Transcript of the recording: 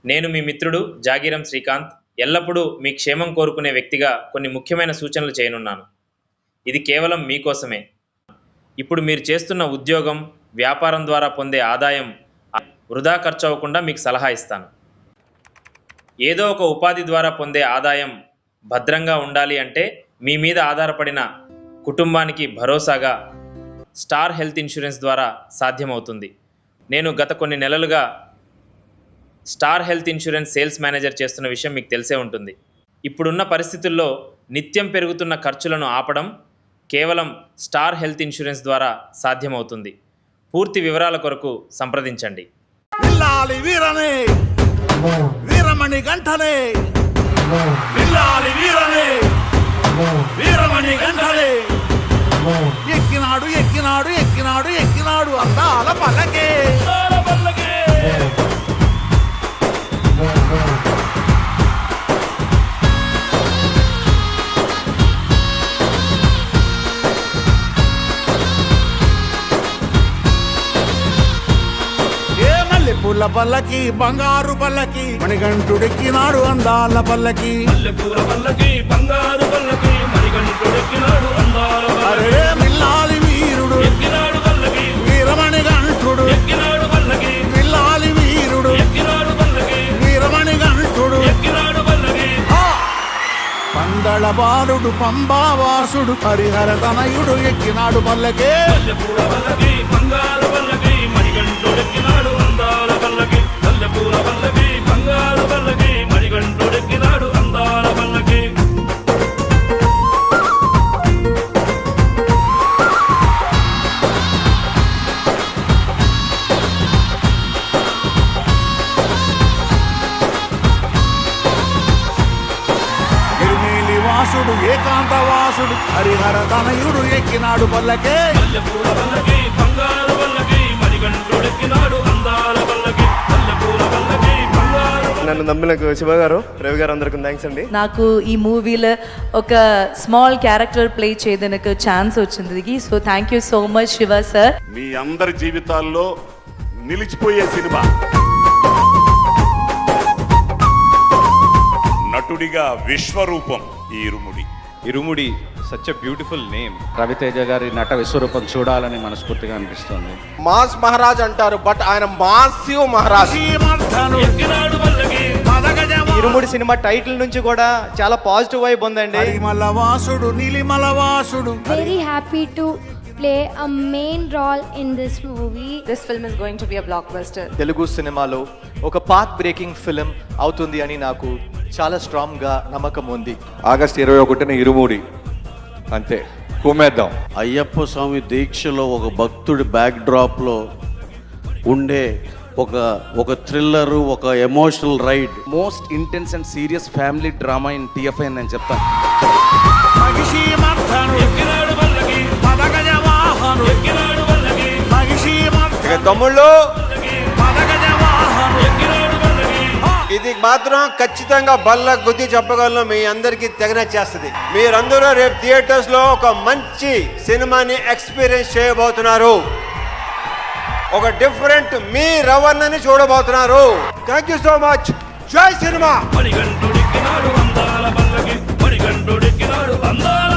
నేను మీ మిత్రుడు జాగీరం శ్రీకాంత్. ఎల్లప్పుడూ మీ క్షేమం కోరుకునే వ్యక్తిగా కొన్ని ముఖ్యమైన సూచనలు చేయనున్నాను. ఇది కేవలం మీకోసమే. ఇప్పుడు మీరు చేస్తున్న ఉద్యోగం, వ్యాపారం ద్వారా పొందే ఆదాయం వృధా ఖర్చు అవ్వకుండా మీకు సలహా ఇస్తాను. ఏదో ఒక ఉపాధి ద్వారా పొందే ఆదాయం భద్రంగా ఉండాలి అంటే మీ మీద ఆధారపడిన కుటుంబానికి భరోసాగా స్టార్ హెల్త్ ఇన్సూరెన్స్ ద్వారా సాధ్యమవుతుంది. నేను గత కొన్ని నెలలుగా star health insurance sales manager చేస్తున్న విషయం మీకు తెలిసే ఉంటుంది. ఇప్పుడున్న పరిస్థితుల్లో నిత్యం పెరుగుతున్న ఖర్చులను ఆపడం కేవలం స్టార్ హెల్త్ ఇన్సూరెన్స్ ద్వారా సాధ్యమవుతుంది. పూర్తి వివరాల కొరకు సంప్రదించండి. వీరమణి గంటలే వీరనే వీరమణి గంటలే ఎక్కినాడు ఎక్కినాడు ఎక్కినాడు ఎక్కినాడు అందాల పల్లకే పూల పల్లకి బంగారు పల్లకి మణిగంటుడెక్కినాడు అందాల పల్లకి బంగారు పల్లకి మణిగంటుడెక్కినాడు అందాల అరే మిల్లాలి వీరుడు ఎక్కినాడు పల్లకి వీరమణి గంటుడు ఎక్కినాడు పల్లకి మిల్లాలి వీరుడు ఎక్కినాడు పల్లకి వీరమణి గంటుడు ఎక్కినాడు పల్లకి పందళ బాలుడు పంబావాసుడు హరిహర తనయుడు ఎక్కినాడు పల్లకే పల్లకి బంగారు పల్లకి మణిగంటుడెక్కినాడు అందాల పల్లకి పల్లెపూల పల్లకి బంగారు పల్లకి మణిగంటుడెక్కినాడు అందాల పల్లకి వాసుడు ఏకాంతవాసుడు హరిహర తనయుడు ఎక్కినాడు పల్లకే పల్లెపూల పల్లకి బంగారు పల్లకి మణిగంటుడెక్కినాడు అందాల పల్లకి పల్లెపూల పల్లకి బంగారు. నన్ను నమ్మిన శివ గారు, రవి గారు అందరికీ థ్యాంక్స్ అండి. నాకు ఈ మూవీలో ఒక స్మాల్ క్యారెక్టర్ ప్లే చేయడానికి ఛాన్స్ వచ్చింది. So thank you so much Shiva sir. మీ అందరి జీవితాల్లో నిలిచిపోయే సినిమా. నటుడిగా విశ్వరూపం ఈ Irumudi. Irumudi such a beautiful name. Ravi Teja గారి నట విశ్వరూపం చూడాలని మనస్ఫూర్తిగా అనిపిస్తుంది. మాస్ మహారాజ్ అంటారు, బట్ ఆయన మాసివ్ మహారాజ్. ఇరుముడి సినిమా టైటిల్ నుంచి కూడా చాలా పాజిటివ్ వైబ్ ఉందండి. మలవాసుడు నీలిమలవాసుడు. Very happy to play a main role in this movie. This film is going to be a blockbuster. Telugu సినిమాలో ఒక పాత్ బ్రేకింగ్ ఫిల్మ్ అవుతుంది అని నాకు చాలా స్ట్రాంగ్ గా నమ్మకం ఉంది. ఆగస్ట్ 21న ఇరుముడి, అంతే కుమేద్దాం. అయ్యప్ప స్వామి దీక్షలో ఒక భక్తుడి బ్యాక్ డ్రాప్లో ఉండే ఒక థ్రిల్లర్, ఒక emotional ride. Most intense and serious family drama ఇన్ టీఎఫ్ఐ అని నేను చెప్తాను. తమ్ముళ్ళు, ఇది మాత్రం ఖచ్చితంగా బల్ల గుద్ది చెప్పగలను, మీ అందరికీ తెగనచ్చేస్తుంది. మీరందరూ రేపు థియేటర్స్ లో ఒక మంచి సినిమాని ఎక్స్పీరియన్స్ చేయబోతున్నారు. ఒక డిఫరెంట్ మీ రవణని చూడబోతున్నారు. Thank you so much. జై సినిమా. మణిగంటుడెక్కినాడు అందాల పల్లకి మణిగంటుడెక్కినాడు అందాల